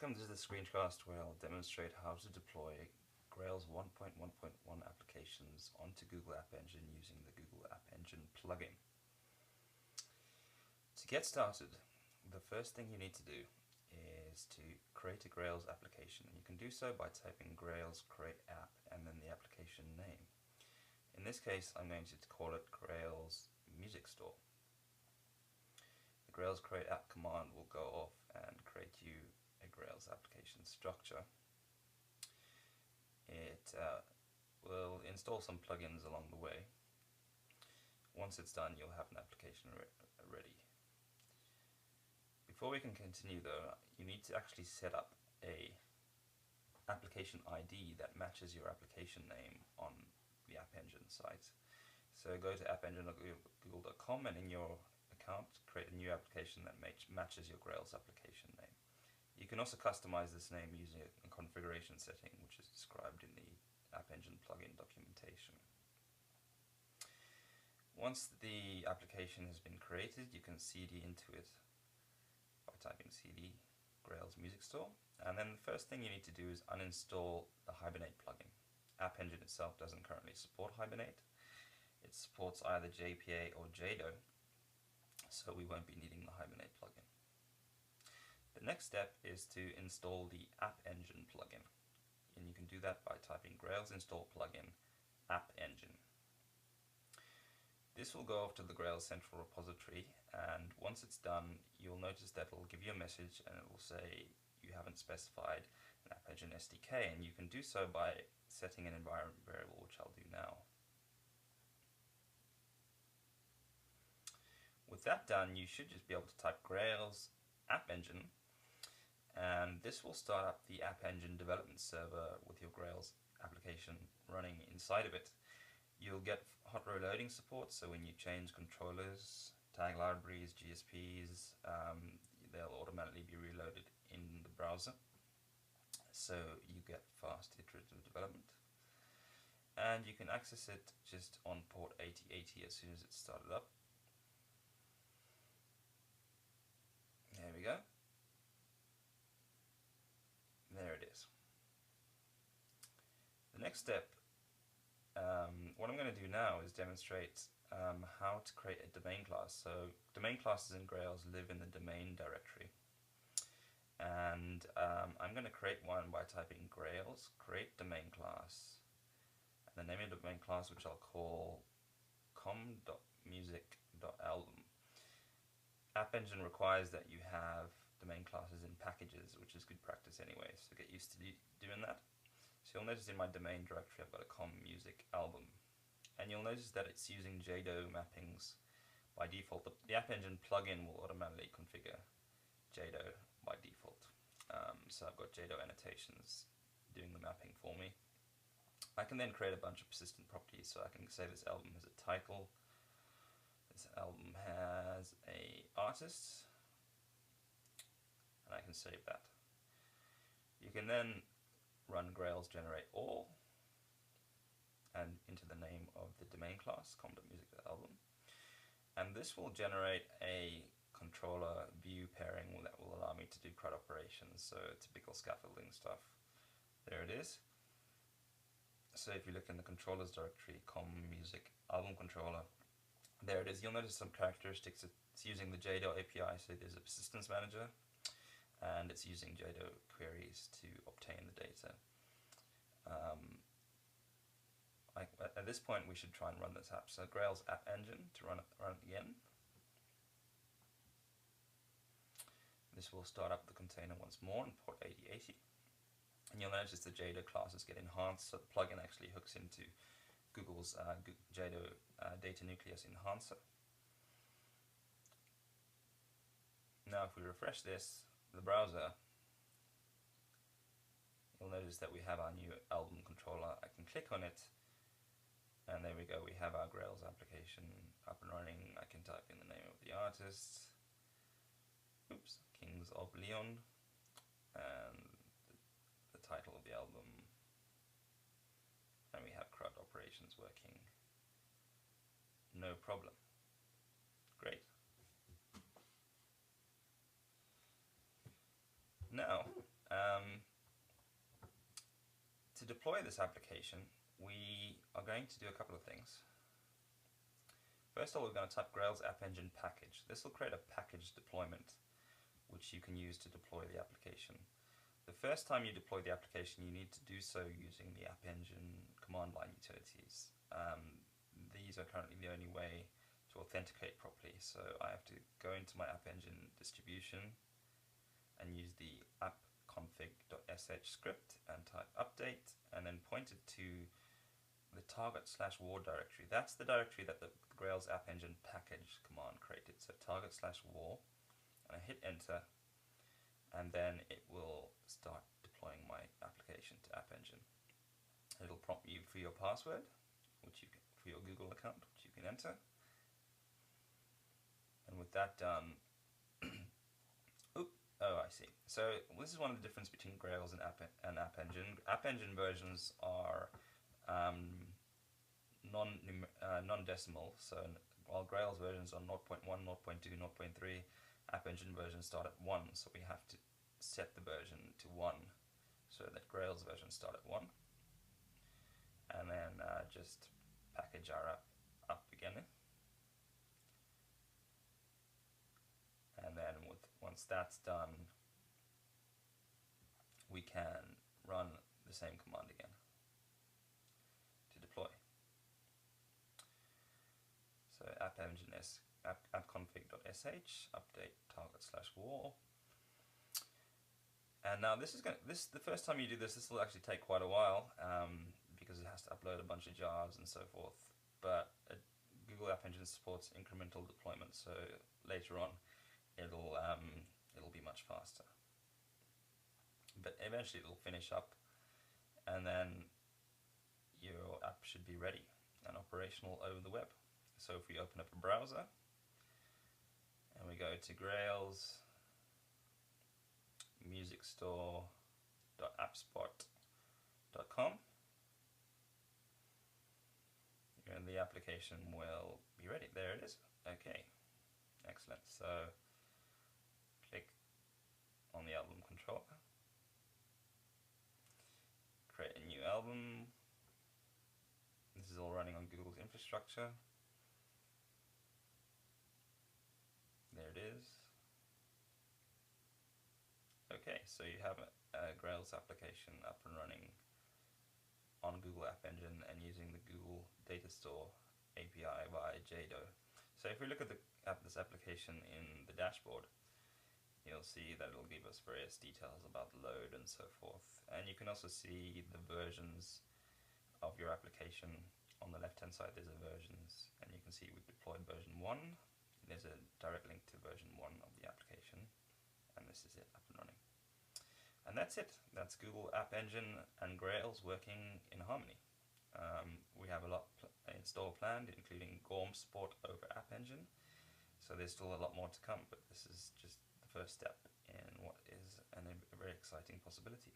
Welcome to the screencast where I'll demonstrate how to deploy Grails 1.1.1 applications onto Google App Engine using the Google App Engine plugin. To get started, the first thing you need to do is to create a Grails application. You can do so by typing Grails create app and then the application name. In this case, I'm going to call it Grails Music Store. The Grails create app command will go off and create you a Grails application structure. It will install some plugins along the way. Once it's done, you'll have an application ready. Before we can continue though, you need to actually set up a application ID that matches your application name on the App Engine site. So go to appengine.google.com and in your account create a new application that matches your Grails application name. You can also customize this name using a configuration setting which is described in the App Engine plugin documentation. Once the application has been created, you can cd into it by typing cd Grails Music Store, and then the first thing you need to do is uninstall the Hibernate plugin. App Engine itself doesn't currently support Hibernate. It supports either JPA or JDO, so we won't be needing the Hibernate plugin. The next step is to install the App Engine plugin, and you can do that by typing Grails install plugin App Engine. This will go off to the Grails central repository, and once it's done, you'll notice that it'll give you a message and it will say you haven't specified an App Engine SDK, and you can do so by setting an environment variable, which I'll do now. With that done, you should just be able to type Grails App Engine, and this will start up the App Engine development server with your Grails application running inside of it. You'll get hot reloading support, so when you change controllers, tag libraries, GSPs, they'll automatically be reloaded in the browser, so you get fast iterative development. And you can access it just on port 8080 as soon as it's started up. There we go. There it is. The next step, what I'm going to do now is demonstrate how to create a domain class. So domain classes in Grails live in the domain directory, and I'm going to create one by typing Grails create domain class and the name of the domain class, which I'll call com.music.album. App Engine requires that you have domain classes in packages, which is good practice anyway, so get used to doing that. So you'll notice in my domain directory I've got a com.music.album, and you'll notice that it's using JDO mappings by default. The App Engine plugin will automatically configure JDO by default. So I've got JDO annotations doing the mapping for me. I can then create a bunch of persistent properties, so I can say this album has a title, this album has a artist, and I can save that. You can then run Grails generate all and into the name of the domain class com.music.album, and this will generate a controller view pairing that will allow me to do CRUD operations, so typical scaffolding stuff. There it is. So if you look in the controllers directory, com.music.album controller, there it is. You'll notice some characteristics. It's using the JDO API, so there's a persistence manager, and it's using JDO queries to obtain the data. At this point we should try and run this app. So Grails App Engine to run it again. This will start up the container once more on port 8080. And you'll notice the JDO classes get enhanced, so the plugin actually hooks into Google's JDO Data Nucleus Enhancer. Now if we refresh this, the browser, you'll notice that we have our new album controller. I can click on it, and there we go, we have our Grails application up and running. I can type in the name of the artist, oops, Kings of Leon, and the title of the album, and we have CRUD operations working. No problem. Great. Now, deploy this application, we are going to do a couple of things. First of all, we're going to type Grails App Engine package. This will create a package deployment which you can use to deploy the application. The first time you deploy the application, you need to do so using the App Engine command line utilities. These are currently the only way to authenticate properly, so I have to go into my App Engine distribution and use the appconfig.sh script and type update and then point it to the target/war directory. That's the directory that the Grails App Engine package command created. So target/war, and I hit enter, and then it will start deploying my application to App Engine. It'll prompt you for your password, for your Google account, which you can enter. And with that done, oh, I see. So this is one of the differences between Grails and App Engine. App Engine versions are non-decimal, so while Grails versions are 0.1, 0.2, 0.3, App Engine versions start at 1, so we have to set the version to 1 so that Grails versions start at 1, and then just package our app up again. And then once that's done, we can run the same command again to deploy. So App Engine appconfig.sh update target/war. And now this is the first time you do this will actually take quite a while because it has to upload a bunch of jars and so forth. But Google App Engine supports incremental deployment, so later on it'll be much faster. But eventually it'll finish up, and then your app should be ready and operational over the web. So if we open up a browser and we go to Grails musicstore.appspot.com, and the application will be ready. There it is. Okay, excellent. So click on the album controller, create a new album. This is all running on Google's infrastructure. There it is. Okay, so you have a Grails application up and running on Google App Engine and using the Google Data Store API via JDO. So if we look at this application in the dashboard, you'll see that it'll give us various details about the load and so forth. And you can also see the versions of your application. On the left hand side there's the versions, and you can see we've deployed version 1. There's a direct link to version 1 of the application, and this is it up and running. And that's it. That's Google App Engine and Grails working in harmony. We have a lot installed planned, including GORM support over App Engine, so there's still a lot more to come, but this is just the first step in what is a very exciting possibility.